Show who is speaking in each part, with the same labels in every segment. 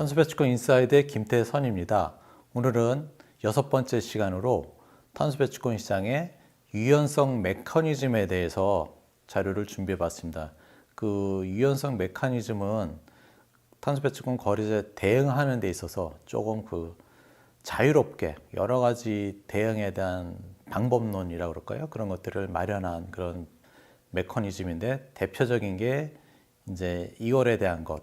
Speaker 1: 탄소배출권 인사이드의 김태선입니다. 오늘은 6번째 시간으로 탄소배출권 시장의 유연성 메커니즘에 대해서 자료를 준비해 봤습니다. 그 유연성 메커니즘은 탄소배출권 거래자에 대응하는 데 있어서 조금 자유롭게 여러 가지 대응에 대한 방법론이라고 그럴까요? 그런 것들을 마련한 그런 메커니즘인데, 대표적인 게 이제 이월에 대한 것,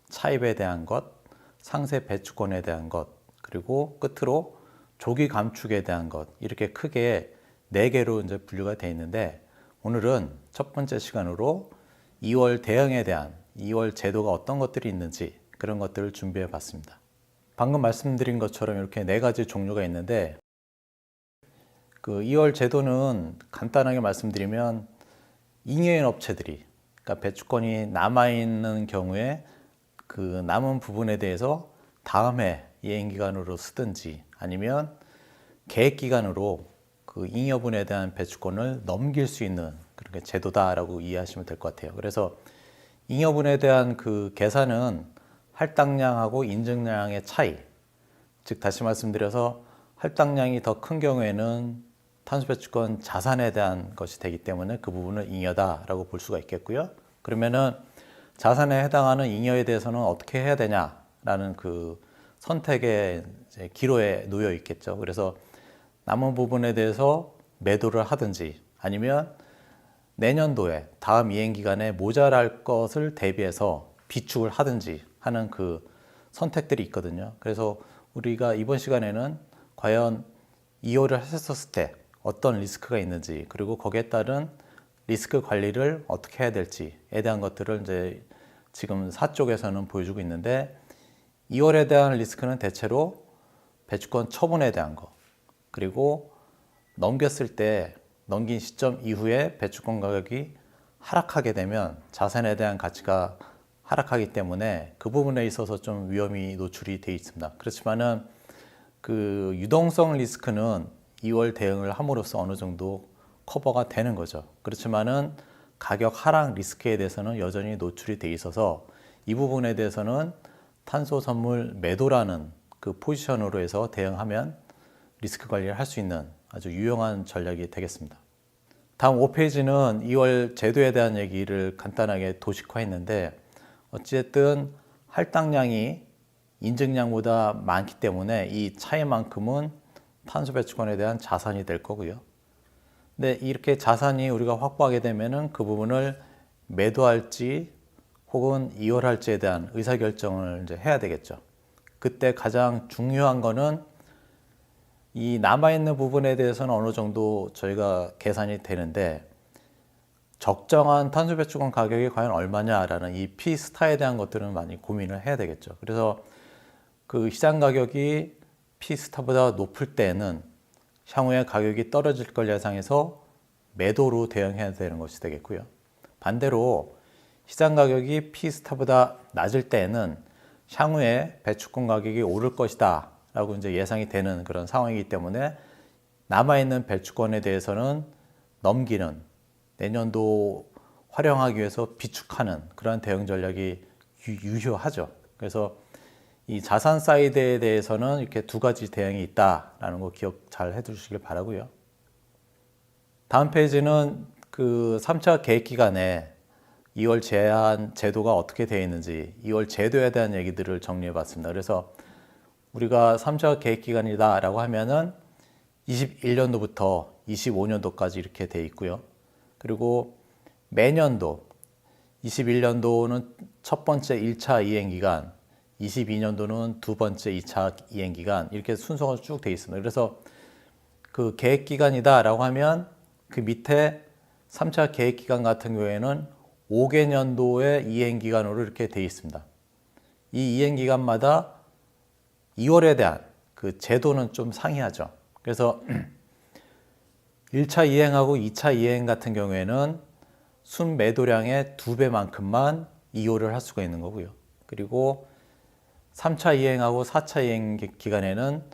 Speaker 1: 차입에 대한 것, 상세 배출권에 대한 것, 그리고 끝으로 조기 감축에 대한 것, 이렇게 크게 4개로 이제 분류가 되어 있는데, 오늘은 첫 번째 시간으로 2월 대응에 대한 2월 제도가 어떤 것들이 있는지 그런 것들을 준비해 봤습니다. 방금 말씀드린 것처럼 이렇게 4가지 종류가 있는데, 그 2월 제도는 간단하게 말씀드리면 잉여인 업체들이, 그러니까 배출권이 남아있는 경우에 그 남은 부분에 대해서 다음 해 이행기간으로 쓰든지 아니면 계획기간으로 그 잉여분에 대한 배출권을 넘길 수 있는 그런 제도다라고 이해하시면 될 것 같아요. 그래서 잉여분에 대한 그 계산은 할당량하고 인증량의 차이, 즉 다시 말씀드려서 할당량이 더 큰 경우에는 탄소배출권 자산에 대한 것이 되기 때문에 그 부분을 잉여다라고 볼 수가 있겠고요. 그러면은 자산에 해당하는 잉여에 대해서는 어떻게 해야 되냐라는 그 선택의 기로에 놓여 있겠죠. 그래서 남은 부분에 대해서 매도를 하든지 아니면 내년도에 다음 이행 기간에 모자랄 것을 대비해서 비축을 하든지 하는 그 선택들이 있거든요. 그래서 우리가 이번 시간에는 과연 이월을 했었을 때 어떤 리스크가 있는지, 그리고 거기에 따른 리스크 관리를 어떻게 해야 될지에 대한 것들을 이제 지금 4쪽에서는 보여주고 있는데, 2월에 대한 리스크는 대체로 배출권 처분에 대한 거, 그리고 넘겼을 때 넘긴 시점 이후에 배출권 가격이 하락하게 되면 자산에 대한 가치가 하락하기 때문에 그 부분에 있어서 좀 위험이 노출이 되어 있습니다. 그렇지만은 그 유동성 리스크는 2월 대응을 함으로써 어느 정도 커버가 되는 거죠. 그렇지만은 가격 하락 리스크에 대해서는 여전히 노출이 돼 있어서 이 부분에 대해서는 탄소 선물 매도라는 그 포지션으로 해서 대응하면 리스크 관리를 할 수 있는 아주 유용한 전략이 되겠습니다. 다음 5페이지는 2월 제도에 대한 얘기를 간단하게 도식화했는데, 어찌됐든 할당량이 인증량보다 많기 때문에 이 차이만큼은 탄소 배출권에 대한 자산이 될 거고요. 근데 이렇게 자산이 우리가 확보하게 되면은 그 부분을 매도할지 혹은 이월할지에 대한 의사결정을 이제 해야 되겠죠. 그때 가장 중요한 거는 이 남아있는 부분에 대해서는 어느 정도 저희가 계산이 되는데, 적정한 탄소 배출권 가격이 과연 얼마냐라는 이 P스타에 대한 것들은 많이 고민을 해야 되겠죠. 그래서 그 시장 가격이 P스타보다 높을 때는 향후에 가격이 떨어질 걸 예상해서 매도로 대응해야 되는 것이 되겠고요. 반대로 시장 가격이 P스타보다 낮을 때는 향후에 배출권 가격이 오를 것이다 라고 이제 예상이 되는 그런 상황이기 때문에 남아있는 배출권에 대해서는 넘기는, 내년도 활용하기 위해서 비축하는 그런 대응 전략이 유효하죠. 그래서 이 자산 사이드에 대해서는 이렇게 2가지 대응이 있다라는 거 기억 잘 해두시길 바라고요. 다음 페이지는 그 3차 계획 기간에 2월 제한 제도가 어떻게 되어 있는지, 2월 제도에 대한 얘기들을 정리해 봤습니다. 그래서 우리가 3차 계획 기간이다 라고 하면은 21년도부터 25년도까지 이렇게 되어 있고요. 그리고 매년도 21년도는 첫 번째 1차 이행 기간, 22년도는 두 번째 2차 이행 기간, 이렇게 순서가 쭉 되어 있습니다. 그래서 그 계획 기간이다 라고 하면 그 밑에 3차 계획 기간 같은 경우에는 5개년도의 이행 기간으로 이렇게 되어 있습니다. 이 이행 기간마다 2월에 대한 그 제도는 좀 상이하죠. 그래서 1차 이행하고 2차 이행 같은 경우에는 순 매도량의 2배만큼만 이월을 할 수가 있는 거고요. 그리고 3차 이행하고 4차 이행 기간에는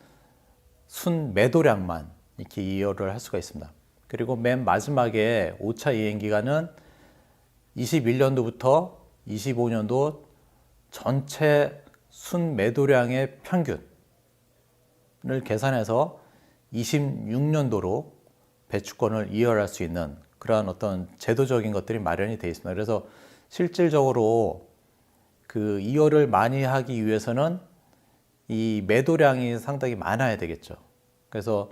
Speaker 1: 순 매도량만 이렇게 이월을 할 수가 있습니다. 그리고 맨 마지막에 5차 이행 기간은 21년도부터 25년도 전체 순매도량의 평균을 계산해서 26년도로 배추권을 이어갈 수 있는 그러한 어떤 제도적인 것들이 마련이 되어 있습니다. 그래서 실질적으로 그 이어를 많이 하기 위해서는 이 매도량이 상당히 많아야 되겠죠. 그래서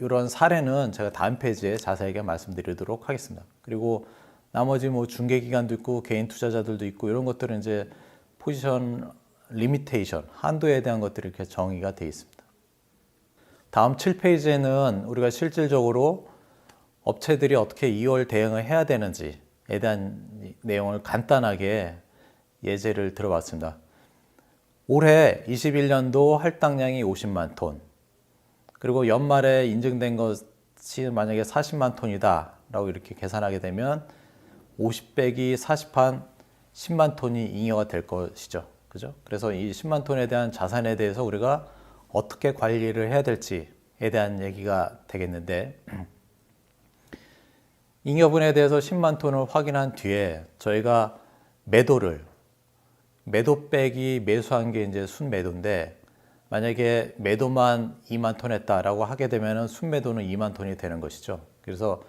Speaker 1: 이런 사례는 제가 다음 페이지에 자세하게 말씀드리도록 하겠습니다. 그리고 나머지 뭐 중개기관도 있고 개인 투자자들도 있고 이런 것들은 이제 포지션 리미테이션, 한도에 대한 것들이 이렇게 정의가 되어 있습니다. 다음 7페이지에는 우리가 실질적으로 업체들이 어떻게 2월 대응을 해야 되는지에 대한 내용을 간단하게 예제를 들어봤습니다. 올해 21년도 할당량이 50만 톤, 그리고 연말에 인증된 것이 만약에 40만 톤이다 라고 이렇게 계산하게 되면 50 빼기 40한 10만 톤이 잉여가 될 것이죠. 그죠? 그래서 이 10만 톤에 대한 자산에 대해서 우리가 어떻게 관리를 해야 될지에 대한 얘기가 되겠는데, 잉여분에 대해서 10만 톤을 확인한 뒤에 저희가 매도 빼기 매수한 게 이제 순매도인데, 만약에 매도만 2만 톤 했다라고 하게 되면 순매도는 2만 톤이 되는 것이죠. 그래서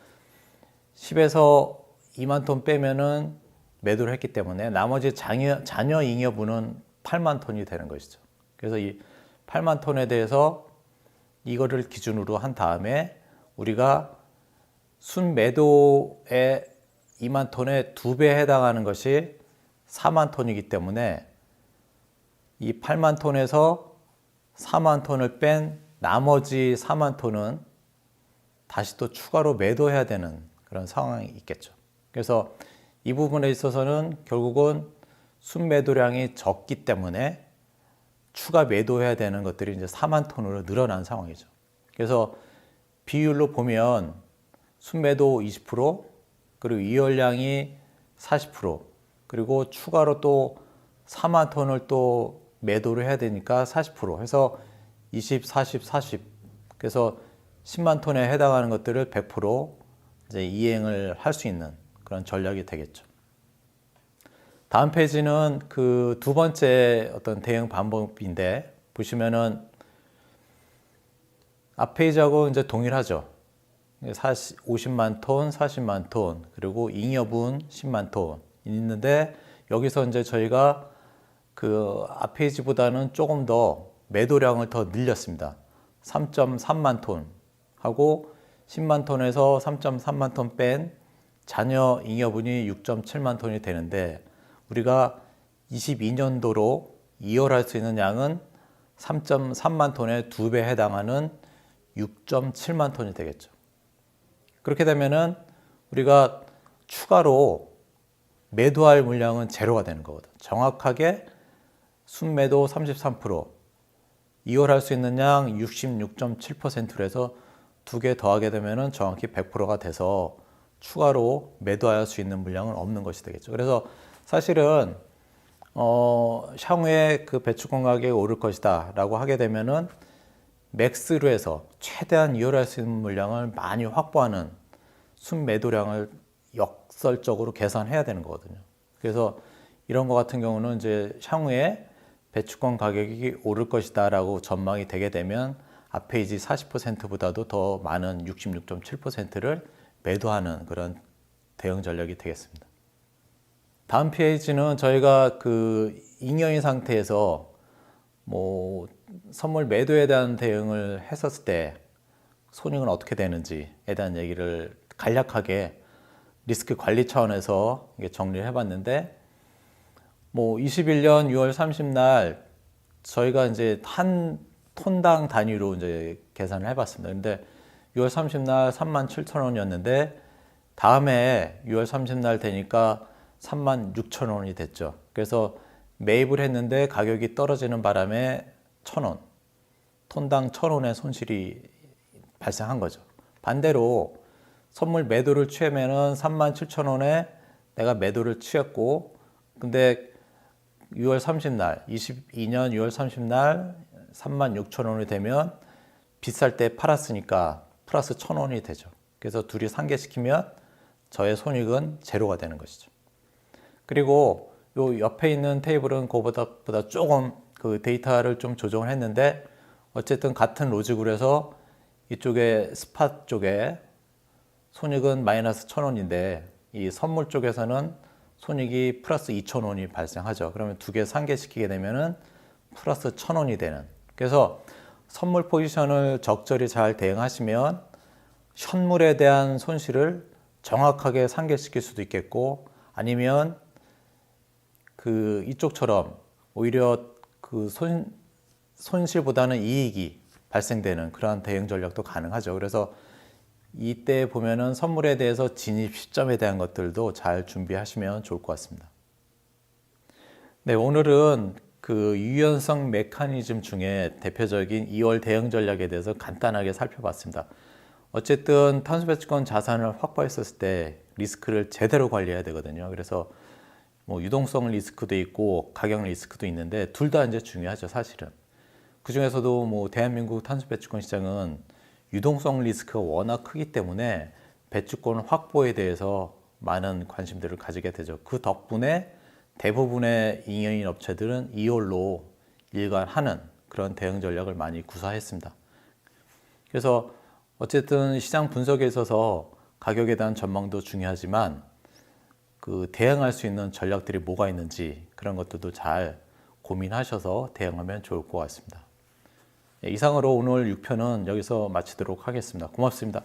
Speaker 1: 10에서 2만 톤 빼면은 매도를 했기 때문에 나머지 잔여 잉여분은 8만 톤이 되는 것이죠. 그래서 이 8만 톤에 대해서 이거를 기준으로 한 다음에 우리가 순매도의 2만 톤의 2배에 해당하는 것이 4만 톤이기 때문에 이 8만 톤에서 4만 톤을 뺀 나머지 4만 톤은 다시 또 추가로 매도해야 되는 그런 상황이 있겠죠. 그래서 이 부분에 있어서는 결국은 순매도량이 적기 때문에 추가 매도해야 되는 것들이 이제 4만 톤으로 늘어난 상황이죠. 그래서 비율로 보면 순매도 20%, 그리고 이월량이 40%, 그리고 추가로 또 4만 톤을 또 매도를 해야 되니까 40% 해서 20, 40, 40. 그래서 10만 톤에 해당하는 것들을 100% 이제 이행을 할 수 있는 그런 전략이 되겠죠. 다음 페이지는 그 두 번째 어떤 대응 방법인데, 보시면은 앞 페이지하고 이제 동일하죠. 50만 톤, 40만 톤, 그리고 잉여분 10만 톤 있는데, 여기서 이제 저희가 그 앞 페이지보다는 조금 더 매도량을 더 늘렸습니다. 3.3만 톤 하고 10만 톤에서 3.3만 톤 뺀 잔여 잉여분이 6.7만 톤이 되는데, 우리가 22년도로 이월할 수 있는 양은 3.3만 톤의 2배에 해당하는 6.7만 톤이 되겠죠. 그렇게 되면은 우리가 추가로 매도할 물량은 제로가 되는 거거든. 정확하게 순매도 33%, 이월할 수 있는 양 66.7%로 해서 두 개 더하게 되면은 정확히 100%가 돼서 추가로 매도할 수 있는 물량은 없는 것이 되겠죠. 그래서 사실은 향후에 그 배추권 가격이 오를 것이다 라고 하게 되면은 맥스로 해서 최대한 이월할 수 있는 물량을 많이 확보하는 순매도량을 역설적으로 계산해야 되는 거거든요. 그래서 이런 것 같은 경우는 이제 향후에 배추권 가격이 오를 것이다 라고 전망이 되게 되면 앞 페이지 40%보다도 더 많은 66.7%를 매도하는 그런 대응 전략이 되겠습니다. 다음 페이지는 저희가 그 잉여인 상태에서 뭐 선물 매도에 대한 대응을 했었을 때 손익은 어떻게 되는지에 대한 얘기를 간략하게 리스크 관리 차원에서 정리를 해봤는데, 뭐 21년 6월 30날 저희가 이제 한 톤당 단위로 이제 계산을 해봤습니다. 근데 6월 30날 37,000원이었는데 다음에 6월 30날 되니까 36,000원이 됐죠. 그래서 매입을 했는데 가격이 떨어지는 바람에 1,000원, 톤당 1,000원의 손실이 발생한 거죠. 반대로 선물 매도를 취하면은 37,000원에 내가 매도를 취했고, 근데 6월 30날, 22년 6월 30날 36,000원이 되면 비쌀 때 팔았으니까 플러스 1,000원이 되죠. 그래서 둘이 상계시키면 저의 손익은 제로가 되는 것이죠. 그리고 요 옆에 있는 테이블은 그거보다 조금 그 데이터를 좀 조정을 했는데 어쨌든 같은 로직으로 이쪽에 스팟 쪽에 손익은 마이너스 1,000원인데 이 선물 쪽에서는 손익이 플러스 2,000원이 발생하죠. 그러면 두 개 상계시키게 되면은 플러스 1,000원이 되는. 그래서 선물 포지션을 적절히 잘 대응하시면 현물에 대한 손실을 정확하게 상계시킬 수도 있겠고, 아니면 그 이쪽처럼 오히려 그 손실보다는 이익이 발생되는 그러한 대응 전략도 가능하죠. 그래서 이때 보면은 선물에 대해서 진입 시점에 대한 것들도 잘 준비하시면 좋을 것 같습니다. 네, 오늘은 그 유연성 메커니즘 중에 대표적인 2월 대응 전략에 대해서 간단하게 살펴봤습니다. 어쨌든 탄소배출권 자산을 확보했었을 때 리스크를 제대로 관리해야 되거든요. 그래서 뭐 유동성 리스크도 있고 가격 리스크도 있는데 둘 다 이제 중요하죠, 사실은. 그 중에서도 뭐 대한민국 탄소배출권 시장은 유동성 리스크가 워낙 크기 때문에 배출권 확보에 대해서 많은 관심들을 가지게 되죠. 그 덕분에 대부분의 잉여인 업체들은 2월로 일관하는 그런 대응 전략을 많이 구사했습니다. 그래서 어쨌든 시장 분석에 있어서 가격에 대한 전망도 중요하지만 그 대응할 수 있는 전략들이 뭐가 있는지 그런 것들도 잘 고민하셔서 대응하면 좋을 것 같습니다. 이상으로 오늘 6편은 여기서 마치도록 하겠습니다. 고맙습니다.